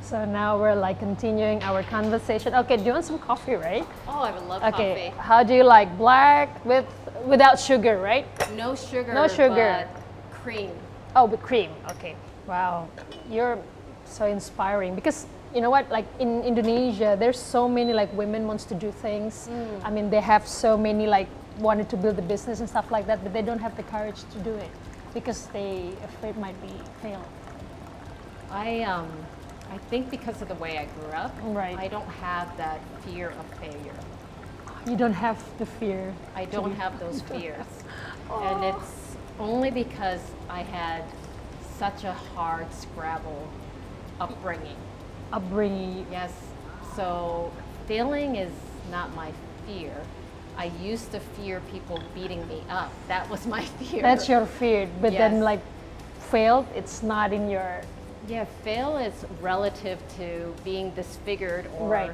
So now we're like continuing our conversation. Okay, do you want some coffee, right? Oh, I would love Okay, coffee. how do you like black without sugar, right? No sugar. No sugar. But cream. Oh, with cream. Okay. Wow, you're so inspiring because you know what? Like in Indonesia, there's so many like women wants to do things. I mean, they have so many like wanted to build a business and stuff like that, but they don't have the courage to do it because they afraid might be fail. I think because of the way I grew up, Right. I don't have that fear of failure. You don't have the fear. I don't have those fears. And it's only because I had such a hard scrabble upbringing. Yes. So failing is not my fear. I used to fear people beating me up. That was my fear. That's your fear, but then Yes. like failed, it's not in your. Yeah, fail is relative to being disfigured or Right.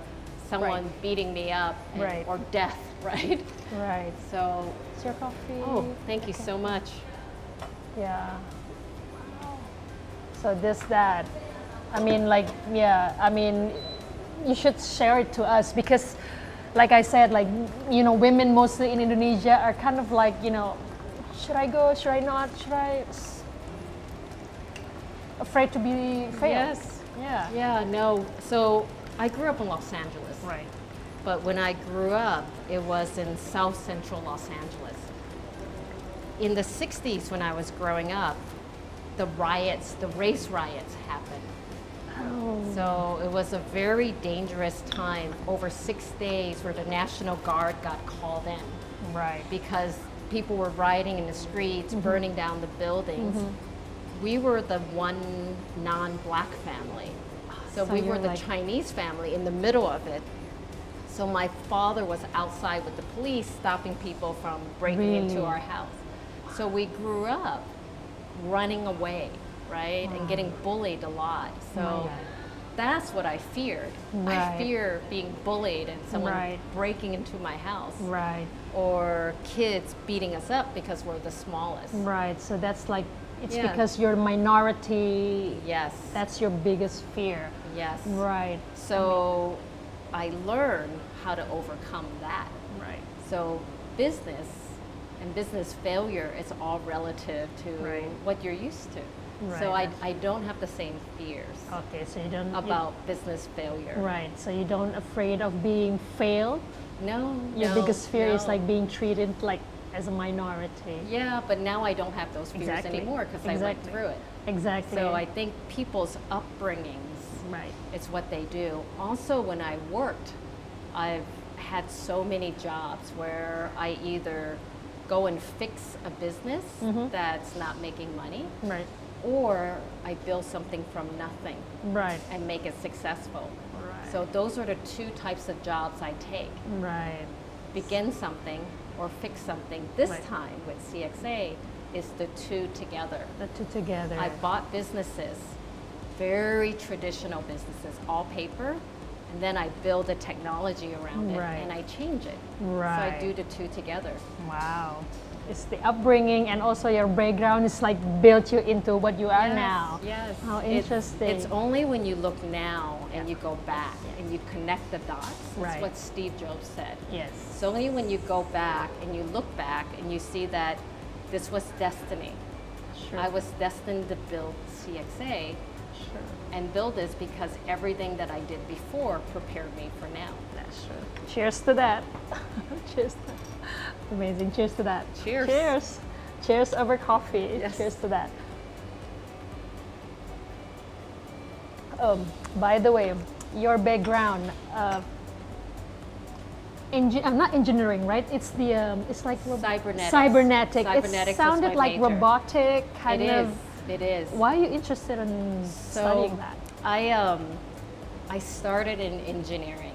someone Right. beating me up Right. or death, right? Right. So, It's your coffee. oh, thank you so much. Yeah. So that. I mean, like, yeah, I mean, you should share it to us because, like I said, like, you know, women mostly in Indonesia are kind of like, you know, should I go? Should I not? Should I? Afraid to be failed. Yes. Yeah. Yeah, no. So I grew up in Los Angeles. Right. But when I grew up, it was in South Central Los Angeles. In the 60s, when I was growing up, the race riots happened. Oh. So it was a very dangerous time, over 6 days, where the National Guard got called in Right. because people were rioting in the streets, burning down the buildings. We were the one non-black family. So we you're were the like- Chinese family in the middle of it. So my father was outside with the police stopping people from breaking into Really? our house. So we grew up running away, right? And getting bullied a lot. So God. that's what I feared. Right. I fear being bullied and someone Right. breaking into my house. Right. Or kids beating us up because we're the smallest. Right. So that's like, it's Yeah. because you're minority. Yes. That's your biggest fear. Yes. Right. So I learned how to overcome that. Right. So business and business failure is all relative to Right. what you're used to. Right. So I don't have the same fears Okay. So you don't. about business failure. Right. So you don't afraid of being failed. No. Your no, biggest fear is no. like being treated like as a minority. Yeah, but now I don't have those fears Exactly. anymore because I went Exactly. through it. Exactly. So I think people's upbringings, Right. it's what they do. Also, when I worked, I've had so many jobs where I either go and fix a business that's not making money, Right. or I build something from nothing Right. and make it successful. Right. So those are the two types of jobs I take. Right. Begin something or fix something. This Right. time with CXA is the two together. The two together. I bought businesses, very traditional businesses, all paper, and then I build a technology around it Right. and I change it. Right. So I do the two together. Wow. It's the upbringing and also your background is like built you into what you are now. Yes. How It- interesting. It's only when you look now and you go back and you connect the dots. That's Right. what Steve Jobs said. Yes. It's only when you go back and you look back and you see that this was destiny. Sure. I was destined to build CXA Sure. and build this because everything that I did before prepared me for now. That's true. Cheers to that. Cheers. To that. Amazing. Cheers to that. Cheers. Cheers. Cheers over coffee. Yes. Cheers to that. By the way, your background, not engineering, right? It's the it's like Cybernetics. Cybernetic. Cybernetics It is sounded my like major. robotic kind It of. is. It is. Why are you interested in studying that? I started in engineering,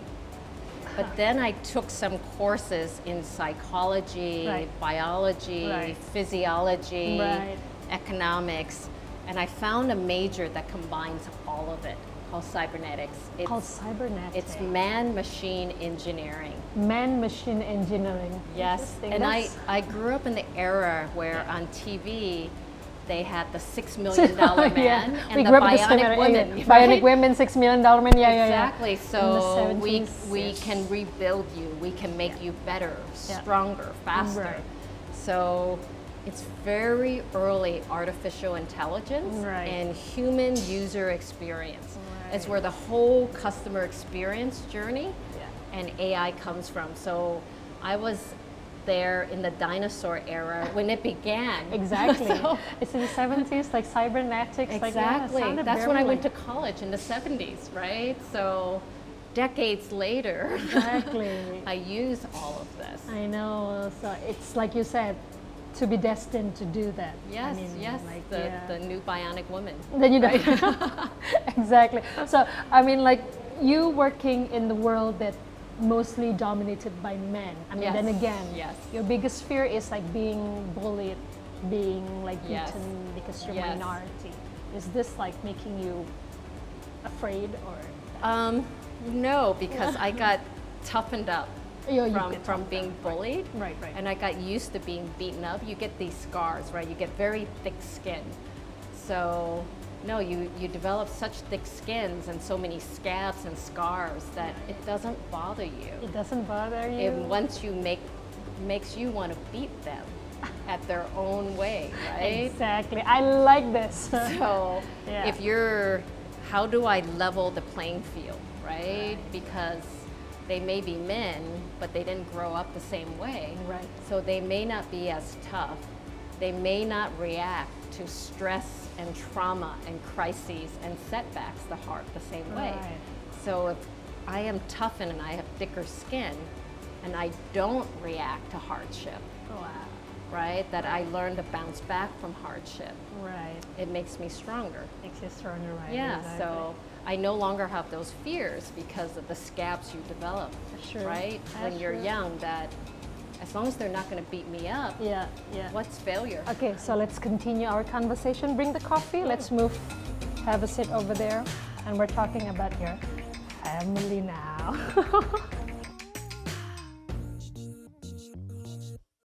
but then I took some courses in psychology, Right. biology, Right. physiology, Right. economics, and I found a major that combines all of it called cybernetics. Called cybernetic. It's man-machine engineering. Man-machine engineering. Yes, Interesting. and That's- I grew up in the era where on TV, they had the $6 million man Yeah. and We the grew up with the same bionic era, woman. yeah. right? Bionic women, $6 million man. Yeah, yeah, yeah. Exactly. In the So we 70s, can rebuild you. We can make you better, Yeah. stronger, faster. Right. So it's very early artificial intelligence Right. and human user experience. Right. It's where the whole customer experience journey Yeah. and AI comes from. So I was there in the dinosaur era when it began. Exactly. So- It's in the 70s, like cybernetics. Exactly. Like, yeah, it sounded That's very when I went like- to college in the 70s, right? So decades later, Exactly. I use all of this. I know. So it's like you said, to be destined to do that. Yes, I mean, yes, like, the, yeah. the new bionic woman. Then you don't. Exactly. So I mean, like you working in the world that mostly dominated by men. I mean, Yes, then again, yes. your biggest fear is like being bullied, being like Yes. beaten because you're Yes. minority. Is this like making you afraid or? No, because I got toughened up You get from toughened being bullied. Right, right. And I got used to being beaten up. You get these scars, right? You get very thick skin. So no, you develop such thick skins and so many scabs and scars that it doesn't bother you. It doesn't bother you. It once you makes you want to beat them at their own way, right? Exactly. I like this. So Yeah. if you're, how do I level the playing field, right? Because they may be men, but they didn't grow up the same way. Right. So they may not be as tough. They may not react to stress and trauma and crises and setbacks the same way. Right. So if I am toughened and I have thicker skin and I don't react to hardship, Wow. right? That I learn to bounce back from hardship. Right. It makes me stronger. Makes you stronger, right? Yeah, Exactly. so I no longer have those fears because of the scabs you develop, Sure. right? That's When you're true. young, that as long as they're not going to beat me up, Yeah, yeah. what's failure? Okay, so let's continue our conversation. Bring the coffee. Let's move, have a sit over there. And we're talking about your family now.